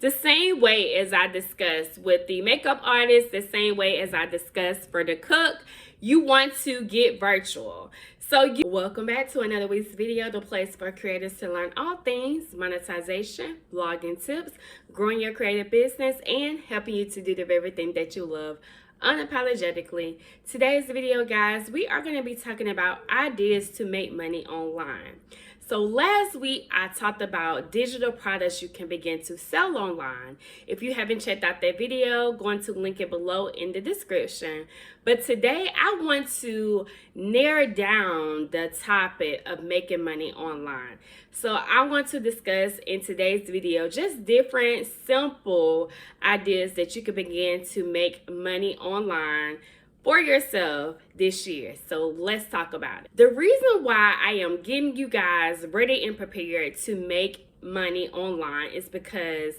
The same way as I discussed with the makeup artist, the same way as I discussed for the cook, you want to get virtual. Welcome back to another week's video, the place for creators to learn all things monetization, blogging tips, growing your creative business, and helping you to do the very thing that you love unapologetically. Today's video, guys, we are going to be talking about ideas to make money online. So last week I talked about digital products you can begin to sell online. If you haven't checked out that video, going to link it below in the description. But today I want to narrow down the topic of making money online. So I want to discuss in today's video just different simple ideas that you can begin to make money online for yourself this year. So let's talk about it. The reason why I am getting you guys ready and prepared to make money online is because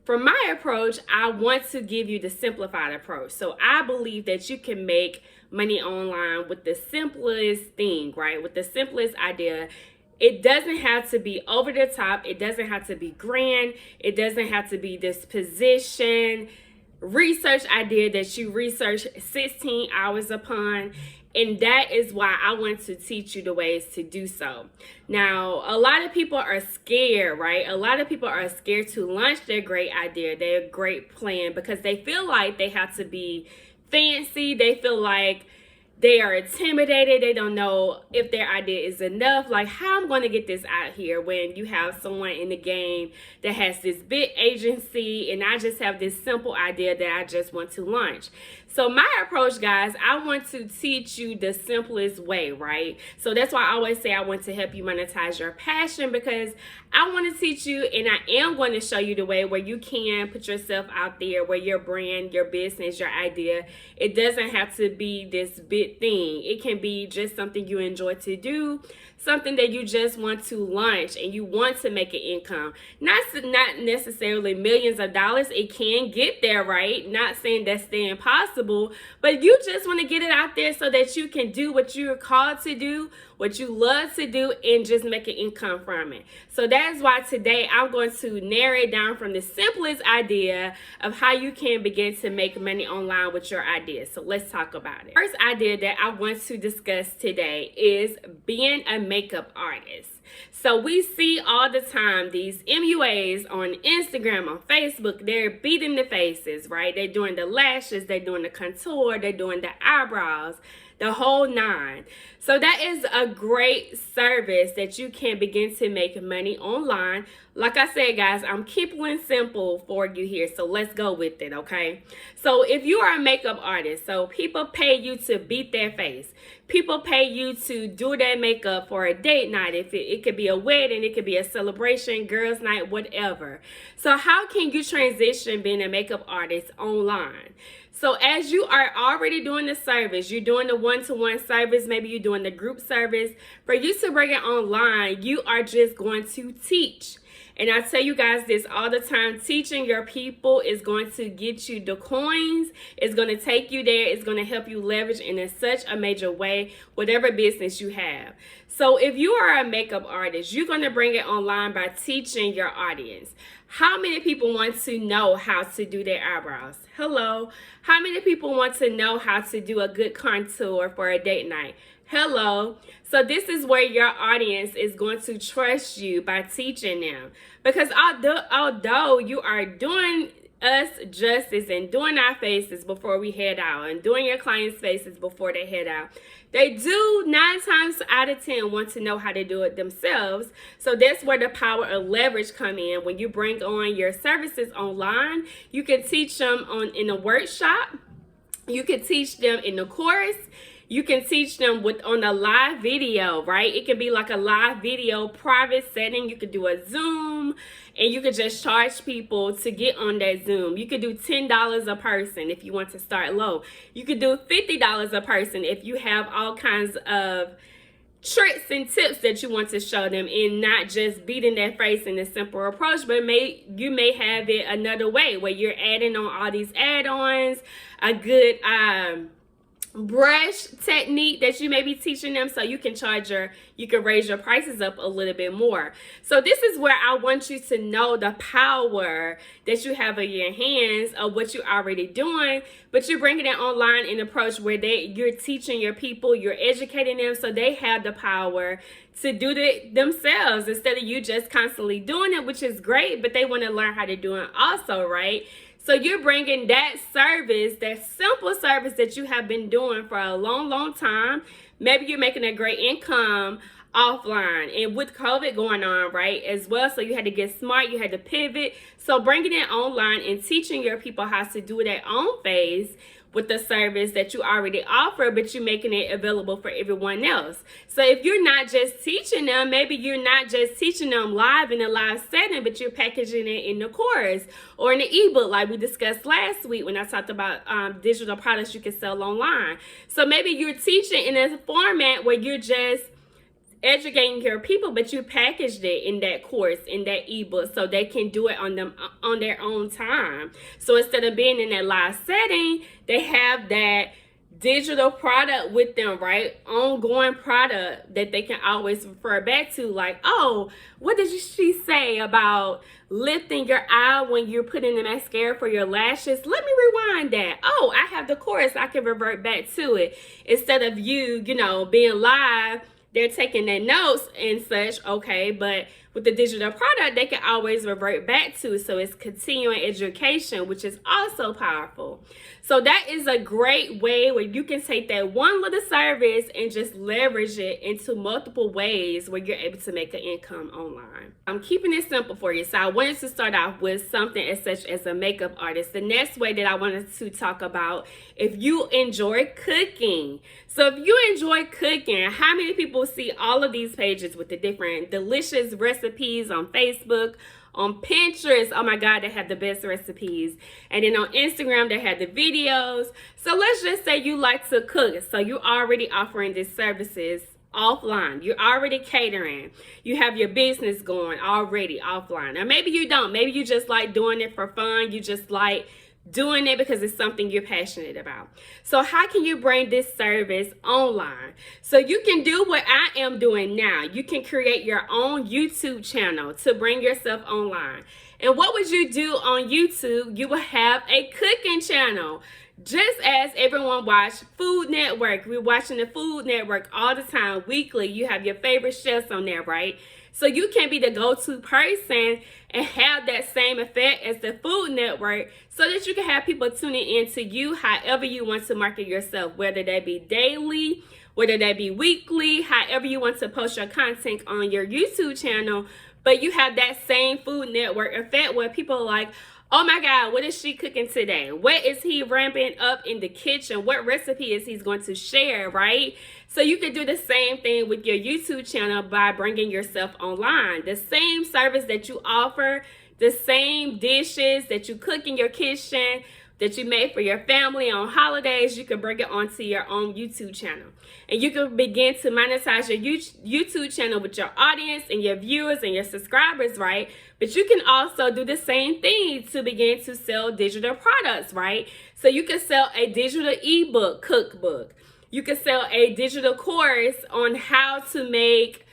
for my approach, I want to give you the simplified approach. So I believe that you can make money online with the simplest thing, right? With the simplest idea. It doesn't have to be over the top. It doesn't have to be grand. It doesn't have to be this position research idea that you research 16 hours upon. And that is why I want to teach you the ways to do so. Now, a lot of people are scared, right? A lot of people are scared to launch their great idea, their great plan, because they feel like they have to be fancy. They feel like they are intimidated. They don't know if their idea is enough. Like, how I'm going to get this out here when you have someone in the game that has this big agency and I just have this simple idea that I just want to launch. So my approach, guys, I want to teach you the simplest way, right? So that's why I always say I want to help you monetize your passion, because I want to teach you and I am going to show you the way where you can put yourself out there, where your brand, your business, your idea, it doesn't have to be this big thing. It can be just something you enjoy to do, something that you just want to launch and you want to make an income. Not necessarily millions of dollars. It can get there, right? Not saying that's the impossible, but you just want to get it out there so that you can do what you're called to do, what you love to do, and just make an income from it. So that's why today I'm going to narrow it down from the simplest idea of how you can begin to make money online with your ideas. So let's talk about it. First idea that I want to discuss today is being a makeup artist. So we see all the time these MUAs on Instagram, on Facebook, they're beating the faces, right? They're doing the lashes, they're doing the contour, they're doing the eyebrows, the whole nine. So that is a great service that you can begin to make money online. Like I said, guys, I'm keeping it simple for you here. So let's go with it, okay? So if you are a makeup artist, so people pay you to beat their face. People pay you to do their makeup for a date night. If it could be a wedding, it could be a celebration, girls' night, whatever. So how can you transition being a makeup artist online? So as you are already doing the service, you're doing the one-to-one service, maybe you're doing the group service, for you to bring it online, you are just going to teach. And I tell you guys this all the time, teaching your people is going to get you the coins. It's going to take you there. It's going to help you leverage in such a major way, whatever business you have. So if you are a makeup artist, you're going to bring it online by teaching your audience. How many people want to know how to do their eyebrows? Hello. How many people want to know how to do a good contour for a date night? Hello. So this is where your audience is going to trust you by teaching them. Because although you are doing us justice and doing our faces before we head out and doing your clients' faces before they head out, they do 9 times out of 10 want to know how to do it themselves. So that's where the power of leverage come in. When you bring on your services online, you can teach them in a workshop. You can teach them in the course. You can teach them on a live video, right? It can be like a live video private setting. You could do a Zoom and you could just charge people to get on that Zoom. You could do $10 a person if you want to start low. You could do $50 a person if you have all kinds of tricks and tips that you want to show them, and not just beating their face in a simple approach, but you may have it another way where you're adding on all these add-ons, a good brush technique that you may be teaching them, so you can raise your prices up a little bit more. So this is where I want you to know the power that you have in your hands of what you're already doing, but you're bringing it online in an approach where you're teaching your people, you're educating them, so they have the power to do it themselves instead of you just constantly doing it, which is great, but they want to learn how to do it also, right? So you're bringing that service, that simple service that you have been doing for a long, long time. Maybe you're making a great income offline, and with COVID going on, right, as well. So you had to get smart, you had to pivot. So bringing it online and teaching your people how to do their own phase with the service that you already offer, but you're making it available for everyone else. So if you're not just teaching them, maybe you're not just teaching them live in a live setting, but you're packaging it in the course or in the ebook like we discussed last week when I talked about digital products you can sell online. So maybe you're teaching in a format where you're just educating your people, but you packaged it in that course, in that ebook, so they can do it on their own time. So instead of being in that live setting, they have that digital product with them, right? Ongoing product that they can always refer back to, like, oh, what did she say about lifting your eye when you're putting the mascara for your lashes? Let me rewind that. Oh, I have the course, I can revert back to it. Instead of you being live, they're taking their notes and such, okay, but with the digital product, they can always revert back to. So it's continuing education, which is also powerful. So that is a great way where you can take that one little service and just leverage it into multiple ways where you're able to make an income online. I'm keeping it simple for you. So I wanted to start off with something as such as a makeup artist. The next way that I wanted to talk about, if you enjoy cooking. So if you enjoy cooking, how many people see all of these pages with the different delicious recipes on Facebook, on Pinterest? Oh my God, they have the best recipes. And then on Instagram, they have the videos. So let's just say you like to cook. So you're already offering these services offline. You're already catering. You have your business going already offline. Or maybe you don't. Maybe you just like doing it for fun. You just like doing it because it's something you're passionate about. So how can you bring this service online? So you can do what I am doing now. You can create your own YouTube channel to bring yourself online. And what would you do on YouTube? You will have a cooking channel. Just as everyone watch Food Network. We're watching the Food Network all the time, weekly. You have your favorite chefs on there, right? So you can be the go-to person and have that same effect as the Food Network so that you can have people tuning in to you however you want to market yourself, whether that be daily, whether that be weekly, however you want to post your content on your YouTube channel. But you have that same Food Network effect where people are like, oh my God, what is she cooking today? What is he ramping up in the kitchen? What recipe is he going to share, right? So you can do the same thing with your YouTube channel by bringing yourself online. The same service that you offer, the same dishes that you cook in your kitchen, that you make for your family on holidays, you can bring it onto your own YouTube channel. And you can begin to monetize your YouTube channel with your audience and your viewers and your subscribers, right? But you can also do the same thing to begin to sell digital products, right? So you can sell a digital ebook cookbook. You can sell a digital course on how to make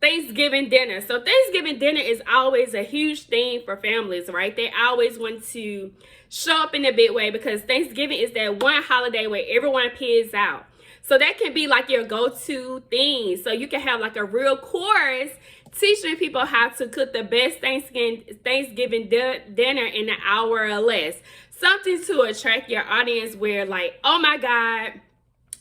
Thanksgiving dinner. So Thanksgiving dinner is always a huge thing for families, right? They always want to show up in a big way because Thanksgiving is that one holiday where everyone peers out. So that can be like your go-to thing. So you can have like a real course teaching people how to cook the best Thanksgiving dinner in an hour or less. Something to attract your audience where like, oh my God,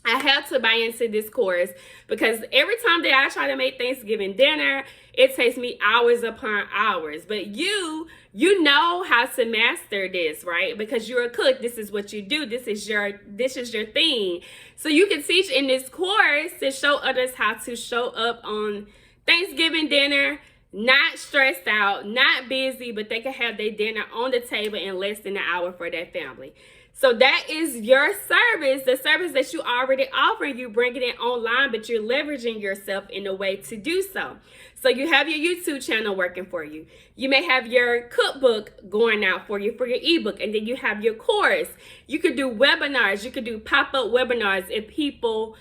I have to buy into this course because every time that I try to make Thanksgiving dinner, it takes me hours upon hours. But you know how to master this, right? Because you're a cook. This is what you do. This is your thing. So you can teach in this course to show others how to show up on Thanksgiving dinner, not stressed out, not busy, but they can have their dinner on the table in less than an hour for their family. So that is your service, the service that you already offer. You bringing it online, but you're leveraging yourself in a way to do so. So you have your YouTube channel working for you. You may have your cookbook going out for you for your ebook, and then you have your course. You could do webinars. You could do pop-up webinars if people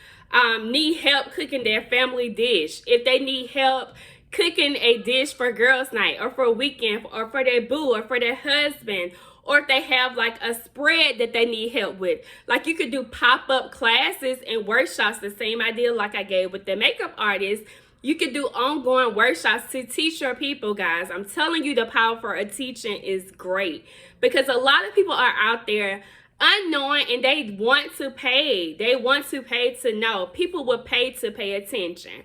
need help cooking their family dish. If they need help cooking a dish for girls' night or for a weekend or for their boo or for their husband, or if they have like a spread that they need help with. Like you could do pop-up classes and workshops, the same idea like I gave with the makeup artist. You could do ongoing workshops to teach your people, guys. I'm telling you, the power for a teaching is great, because a lot of people are out there unknowing and they want to pay. They want to pay to know. People will pay to pay attention.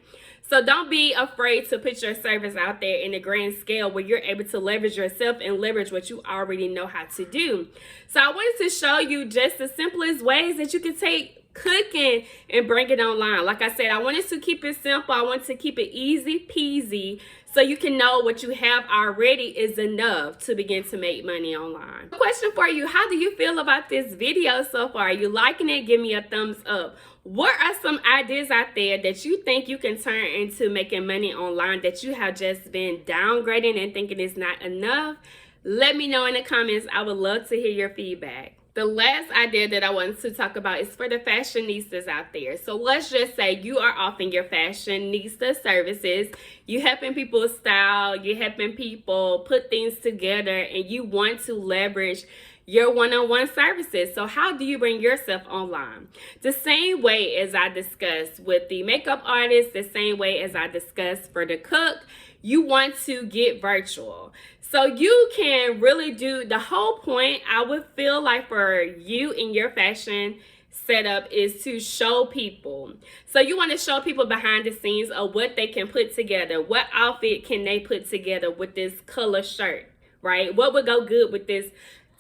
So don't be afraid to put your service out there in a grand scale where you're able to leverage yourself and leverage what you already know how to do. So I wanted to show you just the simplest ways that you can take cooking and bring it online. Like I said, I wanted to keep it simple. I wanted to keep it easy peasy so you can know what you have already is enough to begin to make money online. Question for you: how do you feel about this video so far? Are you liking it? Give me a thumbs up. What are some ideas out there that you think you can turn into making money online that you have just been downgrading and thinking is not enough? Let me know in the comments. I would love to hear your feedback. The last idea that I wanted to talk about is for the fashionistas out there. So let's just say you are offering your fashionista services. You helping people style, you're helping people put things together, and you want to leverage your one-on-one services. So how do you bring yourself online? The same way as I discussed with the makeup artist, the same way as I discussed for the cook, you want to get virtual. So you can really do, the whole point I would feel like for you in your fashion setup is to show people. So you want to show people behind the scenes of what they can put together. What outfit can they put together with this color shirt, right? What would go good with this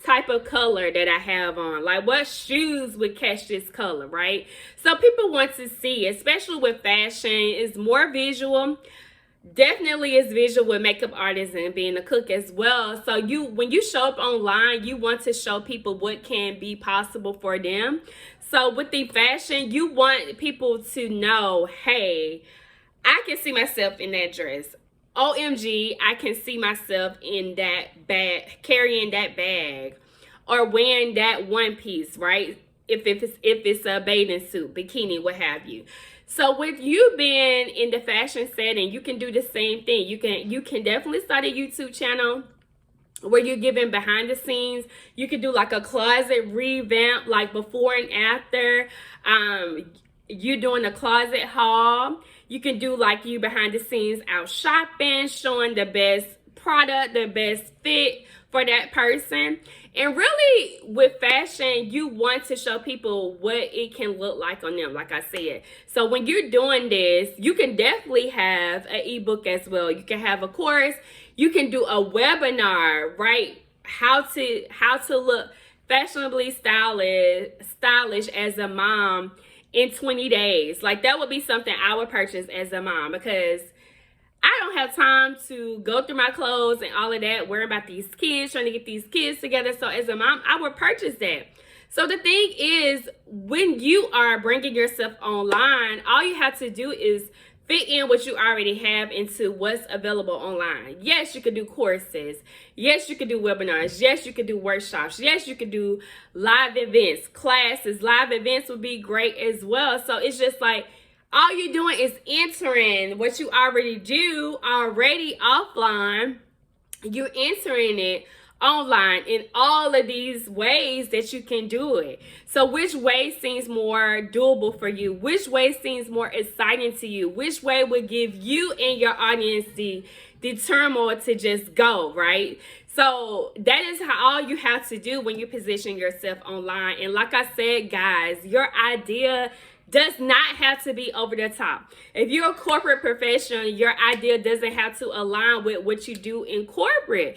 type of color that I have on? Like what shoes would catch this color, right? So people want to see, especially with fashion, it's more visual. Definitely is visual with makeup artists and being a cook as well. So when you show up online, you want to show people what can be possible for them. So with the fashion, you want people to know, hey, I can see myself in that dress. OMG, I can see myself in that bag, carrying that bag, or wearing that one piece, right? If it's a bathing suit, bikini, what have you. So with you being in the fashion setting, you can do the same thing. You can definitely start a YouTube channel where you're giving behind the scenes. You can do like a closet revamp, like before and after. You doing a closet haul. You can do like you behind the scenes out shopping, showing the best product, the best fit for that person. And really with fashion, you want to show people what it can look like on them, like I said. So when you're doing this, you can definitely have an ebook as well. You can have a course. You can do a webinar, right? How to look fashionably stylish as a mom in 20 days. Like that would be something I would purchase as a mom, because I don't have time to go through my clothes and all of that, worry about these kids, trying to get these kids together. So as a mom, I would purchase that. So the thing is, when you are bringing yourself online, all you have to do is fit in what you already have into what's available online. Yes, you could do courses. Yes, you could do webinars. Yes, you could do workshops. Yes, you could do live events, classes. Live events would be great as well. So it's just like, all you're doing is entering what you already do already offline. You're entering it online in all of these ways that you can do it. So which way seems more doable for you? Which way seems more exciting to you? Which way would give you and your audience the turmoil to just go, right? So that is how all you have to do when you position yourself online. And like I said, guys, your idea does not have to be over the top. If you're a corporate professional, your idea doesn't have to align with what you do in corporate.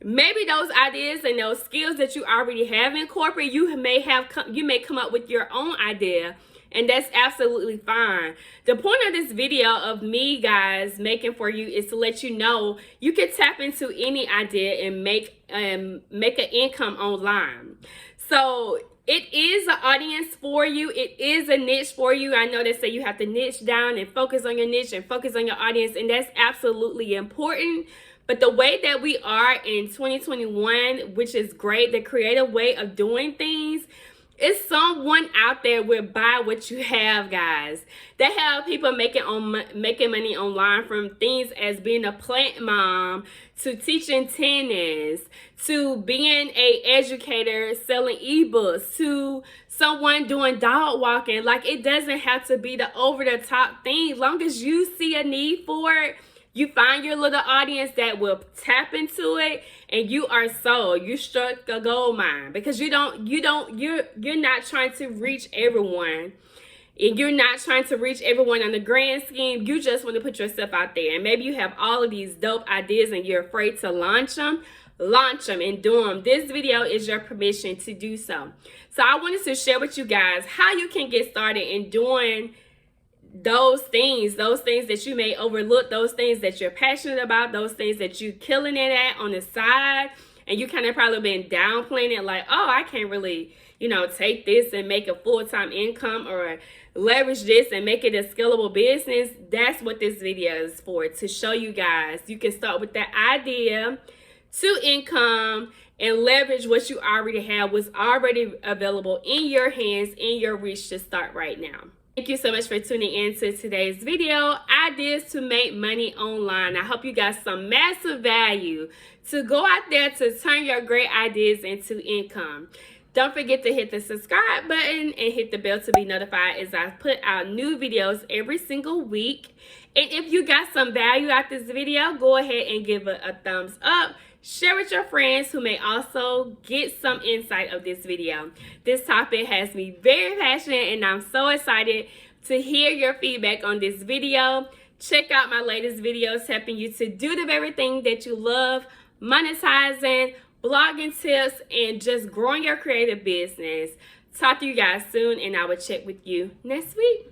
Maybe those ideas and those skills that you already have in corporate, you may come up with your own idea and that's absolutely fine. The point of this video of me, guys, making for you is to let you know you can tap into any idea and make an income online. So it is an audience for you. It is a niche for you. I know they say you have to niche down and focus on your niche and focus on your audience, and that's absolutely important. But the way that we are in 2021, which is great, the creative way of doing things, is someone out there will buy what you have, guys. They have people making money online, from things as being a plant mom to teaching tennis to being a educator selling ebooks to someone doing dog walking. Like, it doesn't have to be the over the top thing. Long as you see a need for it, you find your little audience that will tap into it, and you are sold. You struck a gold mine, because you're not trying to reach everyone. And you're not trying to reach everyone on the grand scheme. You just want to put yourself out there. And maybe you have all of these dope ideas and you're afraid to launch them. Launch them and do them. This video is your permission to do so. So I wanted to share with you guys how you can get started in doing those things that you may overlook, those things that you're passionate about, those things that you're killing it at on the side, and you kind of probably been downplaying it, like, oh, I can't really, take this and make a full-time income, or leverage this and make it a scalable business. That's what this video is for, to show you guys you can start with that idea to income and leverage what you already have, what's already available in your hands, in your reach, to start right now. Thank you so much for tuning in to today's video, ideas to make money online. I hope you got some massive value to go out there to turn your great ideas into income. Don't forget to hit the subscribe button and hit the bell to be notified as I put out new videos every single week. And if you got some value out this video, go ahead and give it a thumbs up. Share with your friends who may also get some insight of this video. This topic has me very passionate, and I'm so excited to hear your feedback on this video. Check out my latest videos helping you to do the very thing that you love: monetizing, blogging tips, and just growing your creative business. Talk to you guys soon, and I will check with you next week.